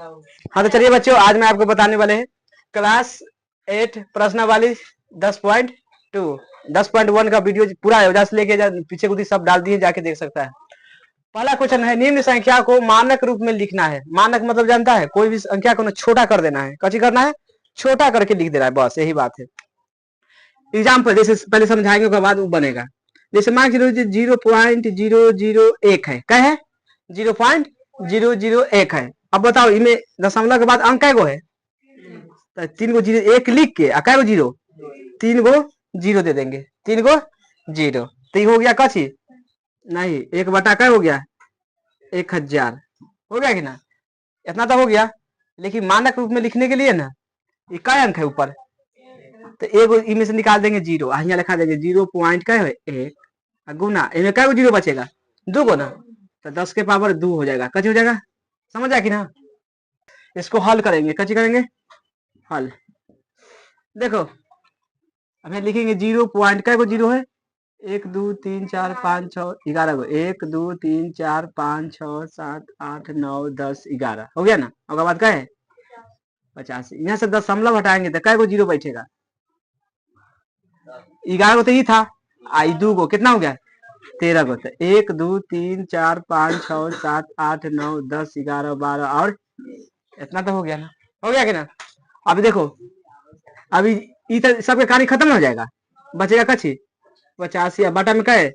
हाँ तो चलिए बच्चों, आज मैं आपको बताने वाले हैं क्लास 8 प्रश्नावली 10.2 10.1 का वीडियो पूरा अयोध्या से लेके पीछे कुछ सब डाल दिए, जाके देख सकता है। पहला क्वेश्चन है, निम्न संख्या को मानक रूप में लिखना है। मानक मतलब जानता है, कोई भी संख्या को छोटा कर देना है। कैसे करना है? छोटा करके लिख देना है, बस यही बात है। एग्जाम्पल जैसे पहले समझाएंगे, उसके बाद वो बनेगा। जैसे मान लो 0.001 है, क्या है? 0.001 है। अब बताओ इनमें दशमलव के बाद अंक कै गो है? तो 3 गो जीरो एक लिख के कै गो जीरो? 3 गो जीरो दे देंगे, 3 गो जीरो। तो ये हो गया कची नहीं, 1 बटा क्या हो गया? 1000 हो गया कि ना? इतना तो हो गया। लेकिन मानक रूप में लिखने के लिए ना, ये क्या अंक है ऊपर? तो एगो इनमें से निकाल देंगे जीरो, यहाँ लिखा देंगे 0.1 गुना इनमें क्या जीरो बचेगा? 2 गो ना, तो 10 के पावर 2 हो जाएगा। कच हो जाएगा, समझ आया कि ना? इसको हल करेंगे, कच करेंगे हल। देखो हमें लिखेंगे 0. क्या जीरो है? 1 2 3 4 5 6 11 गो। 1 2 3 4 5 6 7 8 9 10 11 हो गया ना। उसके बाद क्या है? 85। यहाँ से दशमलव हटाएंगे तो क्या जीरो बैठेगा? 11 गो तो ये था, आई 2 गो कितना हो गया? 13 गो। तो 1 2 3 4 5 6 7 8 9 10 11 12 और इतना तो हो गया ना। हो गया कि ना? अभी देखो, अभी सबके कहानी खत्म हो जाएगा, बचेगा कची 85। बटा में क्या है?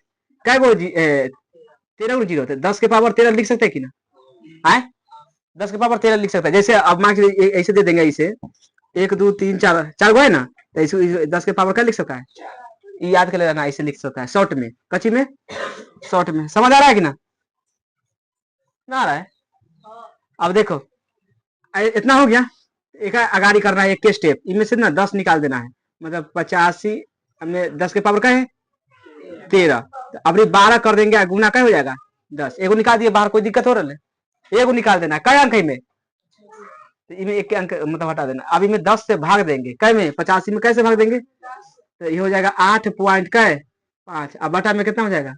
क्या गो 13 गो जीरो थे। 10 के पावर 13 लिख सकते हैं कि ना? आए 10 के पावर 13 लिख सकता है। जैसे अब मान के ऐसे दे देंगे, इसे 1 2 3 4 4 गो है ना, तो इसे 10 के पावर क्या लिख सकता है? ये याद कर लेना, इसे लिख सकता है शॉर्ट में, कच्ची में शॉर्ट में। समझ आ रहा है कि ना? ना आ रहा है? अब देखो इतना हो गया। एक आगाड़ी करना है, एक के स्टेप इनमें से ना 10 निकाल देना है। मतलब 85 हमने 10 के पावर का है 13, तो अब 12 कर देंगे, गुना क्या हो जाएगा? 10। एगो निकाल दिए बाहर, कोई दिक्कत हो रहा है? एगो निकाल देना है। क्या अंक है में? तो इनमें एक अंक मतलब हटा देना। अब इनमें 10 से भाग देंगे, कै में 85 में कैसे भाग देंगे? तो ये हो जाएगा 8.5। अब बटा में कितना हो जाएगा?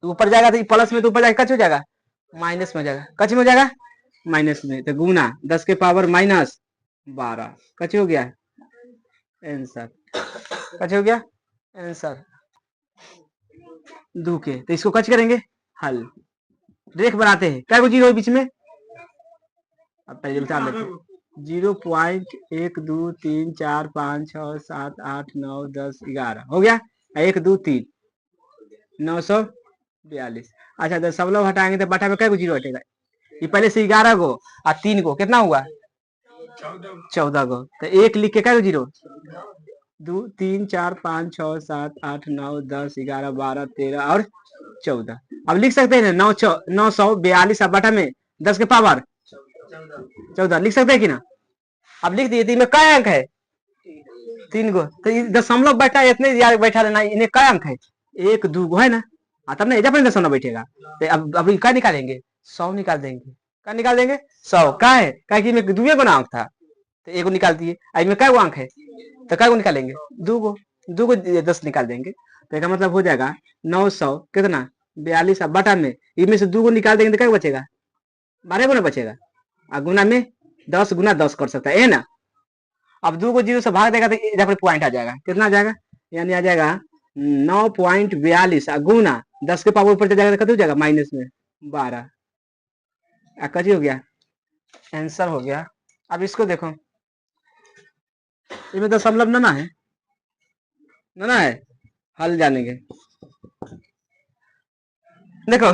तो ऊपर जाएगा तो प्लस में, तो ऊपर जाएगा कच हो जाएगा माइनस में हो जाएगा। कच में हो जाएगा माइनस में। तो गुना 10 के पावर माइनस 12 कच हो गया आंसर। कच हो गया आंसर 2 के। तो इसको कच करेंगे हल, रेख बनाते हैं। क्या जीरो है बीच में? अब पहले बता लेते 0.1 2 3 4 5 6 7 8 9 10 11 हो गया। 1 2 3 942। अच्छा दशमलव हटाएंगे तो बटा में क्या जीरो हटेगा? ये पहले से 11 गो और 3 गो कितना हुआ? 14 गो। तो एक लिख के क्या जीरो? 2 3 4 5 6 7 8 9 10 11 12 13 और 14। अब लिख सकते हैं ना 942 बटा में 10 के पावर 14 लिख सकते हैं कि ना? अब लिख दिए। इनमें क्या अंक है? 3 गो। तो दशमलव बैठा है, इतने याद बैठा रहना। इन्हें क्या अंक है? 1 2 गो है ना, तब ना एजा पर दशमलव बैठेगा। तो अब अभी क्या निकालेंगे? 100 निकाल देंगे। क्या निकाल देंगे? 100। क्या है? क्या कि में 2 गो ना अंक था, तो एगो निकाल दिए। इनमें क्या अंक है? तो क्या निकालेंगे? 2 गो। 2 गो 10 निकाल देंगे। तो इसका मतलब हो जाएगा 900 कितना 42 बटा में इनमें से 2 गो निकाल देंगे तो क्या बचेगा? 12 गो ना बचेगा। और गुना में 10 गुना 10 कर सकता है ना। अब 2 को जीरो से भाग देगा तो यहाँ पर पॉइंट आ जाएगा। कितना आ जाएगा? यानी आ जाएगा 9.42 गुना 10 के पावर ऊपर चल जाएगा तो कितना हो जाएगा? माइनस में 12। कची हो गया आंसर हो गया। अब इसको देखो, इसमें दशमलव ना है, ना है। हल जानेंगे। देखो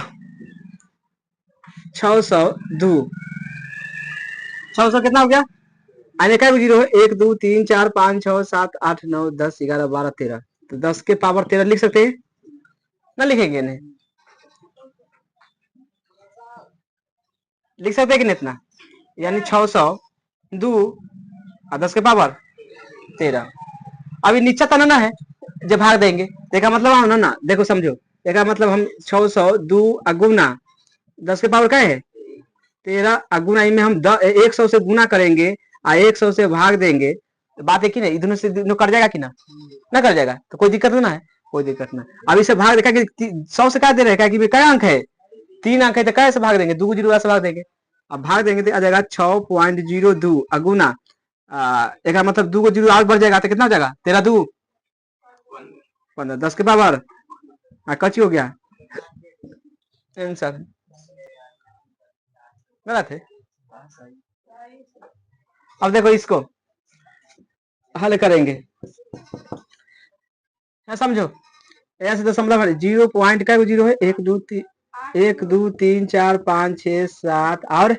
602 600 कितना हो गया? आने का जीरो है 1 2 3 4 5 6 7 8 9 10 11 12 13। तो 10 के पावर 13 लिख सकते हैं ना? लिखेंगे नहीं, लिख सकते हैं कि नहीं इतना? यानी 602 और 10 के पावर 13। अभी नीचे तना ना है, जब भाग देंगे देखा मतलब ना देखो समझो। देखा मतलब हम 602 अगुना 10 के पावर क्या है 13 अगुना इनमें हम 100 से गुना करेंगे और 100 से भाग देंगे। बात है कि नहीं, दोनों से दोनों कर जाएगा कि ना कर जाएगा? तो कोई दिक्कत ना है, कोई दिक्कत ना। अब इसे भाग देखा कि 100 से क्या दे रहे हैं कि क्या अंक है? 3 अंक है, तो कैसे भाग देंगे? 2 जीरो से भाग देंगे अब भाग देंगे तो आ जाएगा 6.02 अगुना एक मतलब 2 को 0 आगे बढ़ जाएगा तो कितना हो जाएगा 13 2 15 10 के पावर कच्ची हो गया आंसर गलत है। अब देखो इसको हल करेंगे समझो ऐसे दशमलव 0 पॉइंट का 0 है 1 2 3 4 5 6 7 और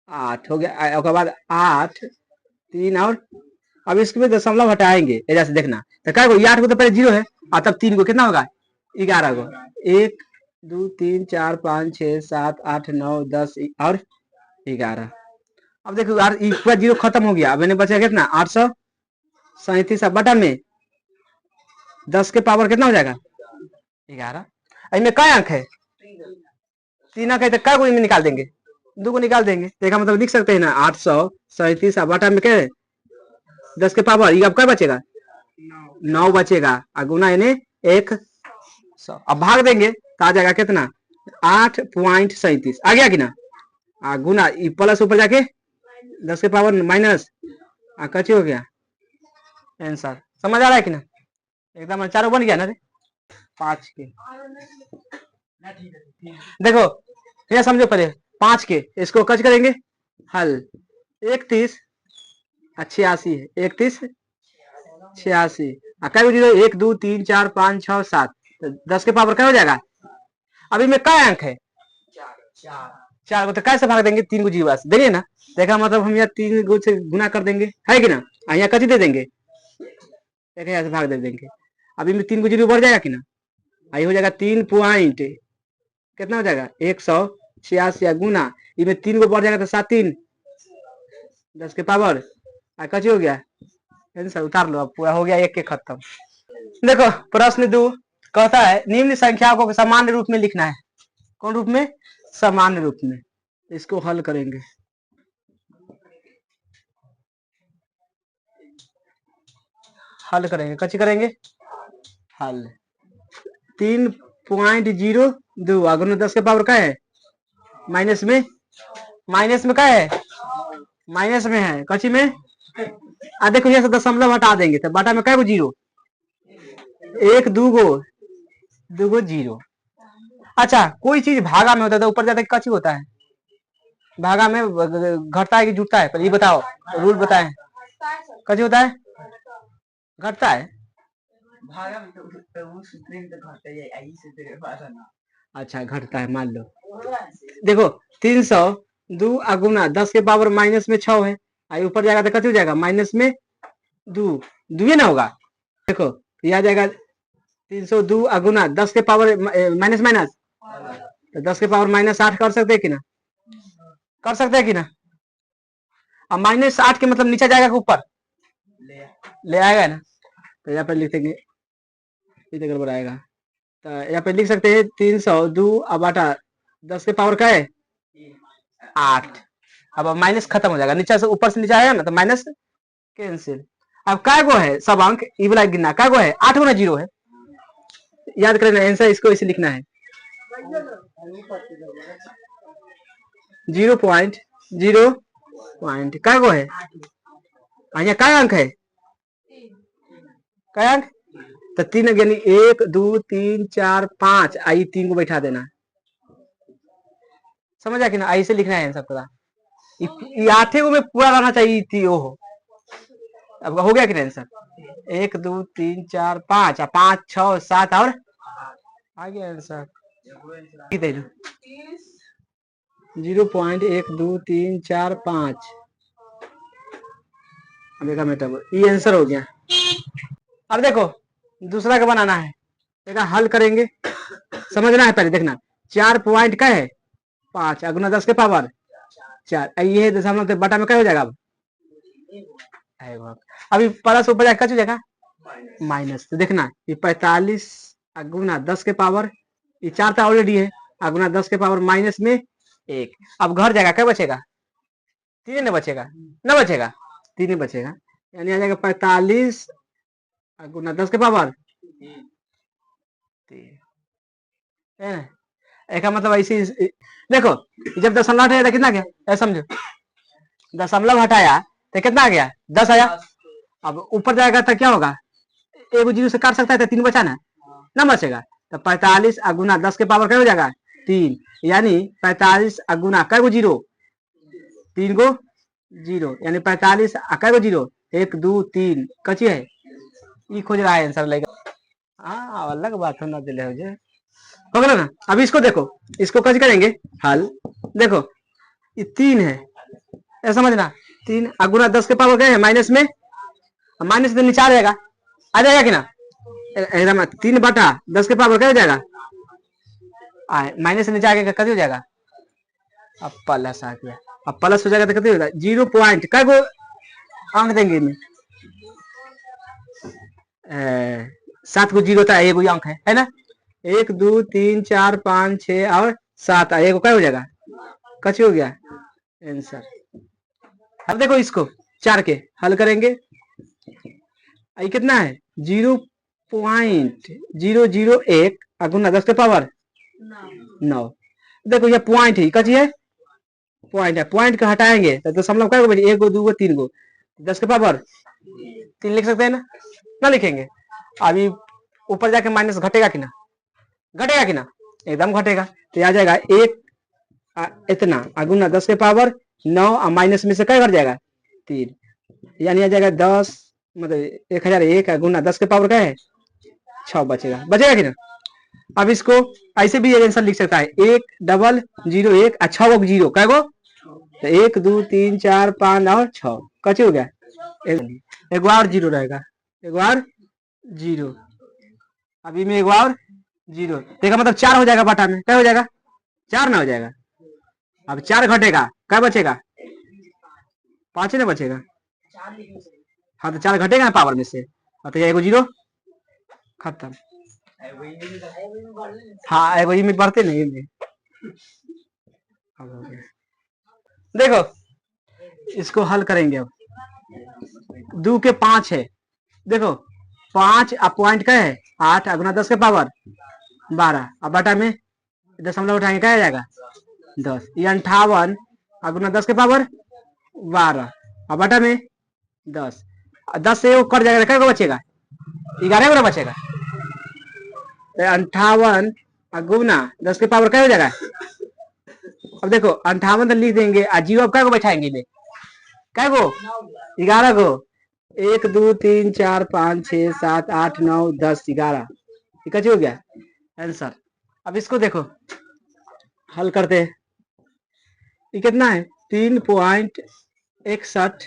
8 हो गया उसके बाद 8 3 और अब इसके में दशमलव हटाएंगे ऐसे देखना तो क्या 8 को तो पहले 0 है और तब 3 को कितना होगा 11 को 1 2 3 4 5 6 7 8 9 10 और 11। अब देखो यार पूरा 0 खत्म हो गया अब मैंने बचा कितना 837 बटा में 10 के पावर कितना हो जाएगा 11। इनमें क्या अंक है 3 अंक है तो क्या को निकाल देंगे 2 को निकाल देंगे देखा मतलब लिख सकते हैं ना 837 बटा में क्या है 10 के पावर ये अब क्या बचेगा 9 बचेगा गुना इन्हें 100। अब भाग देंगे तो आ जाएगा कितना 8.37 आ गया कि ना गुना प्लस ऊपर जाके 10 के पावर माइनस कच्ची हो गया आंसर। समझ आ रहा है कि ना एकदम चारों बन गया ना रे 5 के। देखो ये समझो पहले 5 के इसको कच करेंगे हल 31 86 है 31 86 क्या 1 2 3 4 5 6 7 10 के पावर क्या हो जाएगा अभी में क्या अंक है 4 को तो कैसे भाग देंगे 3 को 0 देंगे ना देखा मतलब हम यहाँ 3 को से गुना कर देंगे है कि ना यहाँ कच दे देंगे यहाँ से भाग दे देंगे अभी में 3 को 0 बढ़ जाएगा कि ना आई हो जाएगा 3 पॉइंट कितना हो जाएगा 186 गुना इसमें 3 को बढ़ जाएगा तो 7 3 10 के पावर कच हो गया आंसर उतार लो अब पूरा हो गया 1 के खत्म। देखो प्रश्न 2 कहता है निम्न संख्याओं को सामान्य रूप में लिखना है कौन रूप में सामान्य रूप में इसको हल करेंगे कच्ची करेंगे हल 3.02 अगर 10 के पावर क्या है माइनस में क्या है माइनस में है कच्ची में देखो ये दशमलव हटा देंगे तो बटा में क्या 0 1 2 गो 0। अच्छा कोई चीज भागा में होता है तो ऊपर जाता है कच्ची होता है भागा में घटता है कि जुटता है पर ये बताओ रूल बताएं कच्ची होता है घटता है भागा में तो वो सूत्र में तो घटता है आई सूत्र में अच्छा घटता है मान लो देखो 302 अगुना 10 के पावर माइनस में 6 है आई ऊपर जाएगा तो कच्ची हो जाएगा माइनस में 2 2 ना होगा देखो ये आ जाएगा 302 अगुना 10 के पावर माइनस माइनस तो 10 के पावर माइनस 8 कर सकते हैं कि ना कर सकते हैं कि ना अब माइनस 8 के मतलब नीचे जाएगा ऊपर ले आएगा ना तो यहाँ पर लिख देंगे इधर गड़बड़ आएगा तो यहाँ पे लिख सकते हैं 302 अब बटा 10 के पावर क्या है 8 अब माइनस खत्म हो जाएगा नीचे से ऊपर से नीचे आएगा ना तो माइनस कैंसिल। अब क्या गो है सब अंक ई वाला गिनना क्या गो है 8 गो ना 0 है याद करना आंसर इसको इसे लिखना है 0.0 क्या गो है यहाँ क्या अंक है क्या अंक तो 3 यानी 1 2 3 4 5 आई 3 को बैठा देना समझ आ कि ना ऐसे लिखना है आंसर पूरा 8 गो में पूरा रहना चाहिए थी वो अब हो गया कि आंसर 1 2 3 4 5 5 6 7 और आ गया आंसर 0.1234 देखा मेटा ये आंसर हो गया। अब देखो दूसरा का बनाना है देखा हल करेंगे समझना है पहले देखना 4 पॉइंट क्या है 5 अगुना 10 के पावर 4 ये दशमलव बटा में क्या हो जाएगा अब अभी प्लस ऊपर जाएगा क्या हो जाएगा माइनस तो देखना ये 45 अगुना 10 के पावर ये 4 था ऑलरेडी है अगुना 10 के पावर माइनस में 1 अब घर जाएगा क्या बचेगा 3 न बचेगा न बचेगा 3 बचेगा यानी आ जाएगा 45 गुना 10 के पावर 3 है ना एक मतलब ऐसे देखो जब दशमलव हटाया था कितना गया, ऐसा समझो, दशमलव हटाया तो कितना आ गया, 10 आया। अब ऊपर जाएगा तो क्या होगा, एक जीरो से काट सकता है तो 3 बचा ना बचेगा। तो 45 गुना 10 के पावर क्या हो जाएगा 3, यानी 45 गुना कै गो जीरो, 3 गो जीरो, यानी 45 कै गो जीरो, 1 2 3 कची है, ये खोज रहा है आंसर लेगा। हाँ अलग बात होना दिले हो जे, हो गया ना। अब इसको देखो, इसको कच करेंगे हल, देखो ये 3 है, ऐसा समझना, 3 गुना 10 के पावर क्या है माइनस में, माइनस तो नीचे आ जाएगा कि ना, एकदम 3 बटा 10 के पावर क्या हो जाएगा, माइनस से नीचे आगे कति हो जाएगा, अब प्लस आ गया, अब प्लस हो जाएगा तो कति हो जाएगा 0 पॉइंट कै गो अंक देंगे में, 7 गो जीरो था, एक अंक है ना, 1 2 3 4 5 6 और 7, एक क्या हो जाएगा, कची हो गया आंसर। अब देखो इसको 4 के हल करेंगे, ये कितना है 0.001 गुना 10 के पावर 9। देखो ये पॉइंट है, कची है पॉइंट है, पॉइंट को हटाएंगे तो दशमलव क्या होगा, 1 गो 2 गो 3 गो, 10 के पावर 3 लिख सकते हैं ना लिखेंगे। अभी ऊपर जाके माइनस घटेगा कि ना, एकदम घटेगा, तो आ जाएगा 1 इतना गुना 10 के पावर 9 और माइनस में से क्या घट जाएगा 3, यानी आ जाएगा 10, मतलब 1001 गुना 10 के पावर क्या है 6 बचेगा कि ना। अब इसको ऐसे भी आंसर लिख सकता है 1001 और 6 गो जीरो कै गो, तो 1 2 3 4 5 और 6 कचे हो गया, एक और जीरो रहेगा, एक और जीरो, अभी में एक और जीरो, देखा मतलब 4 हो जाएगा बटा में, क्या हो जाएगा 4 ना हो जाएगा। अब 4 घटेगा क्या बचेगा 5 ना बचेगा, हाँ तो 4 घटेगा ना पावर में से, तो एगो जीरो खत्म, हाँ एगो में बढ़ते नहीं में। देखो इसको हल करेंगे, अब 2 के 5 है, देखो 5 पॉइंट क्या है 8 गुना 10 के पावर 12, अब बटा में दशमलव उठाएंगे क्या आ जाएगा 10, ये 58 गुना 10 के पावर 12, अब बटा में 10, 10 से वो कट जाएगा, क्या बचेगा 11 गुना बचेगा, 58 गुना 10 के पावर क्या हो जाएगा। अब देखो 58 तो लिख देंगे, जीरो अब क्या को बैठाएंगे में, क्या गो 11 गो, 1 2 3 4 5 6 7 8 9 10 11, ठीक हो गया आंसर। अब इसको देखो हल करते हैं, ये कितना है 3.61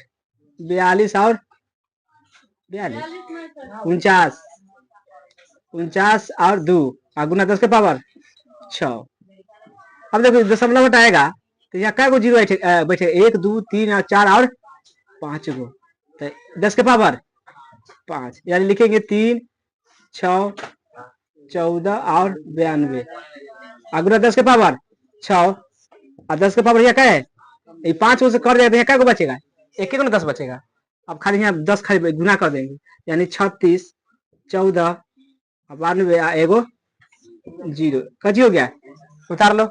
42 और 49 और 2 गुना 10 के पावर 6। अब देखो दशमलव हटाएगा तो यहाँ क्या गो जीरो बैठे 1 2 3 और 4 और 5 गो, तो 10 के पावर 5, यानी लिखेंगे 3 6 14 और 92 गुना 10 के पावर 6 और 10 के पावर यहाँ क्या है, ये 5 से कर जाएगा, यहाँ क्या गो बचेगा एक गुना 10 बचेगा। अब खाली यहाँ 10 खाली गुना कर देंगे, यानी 36 14 92 एगो जीरो, कची हो गया उतार लो।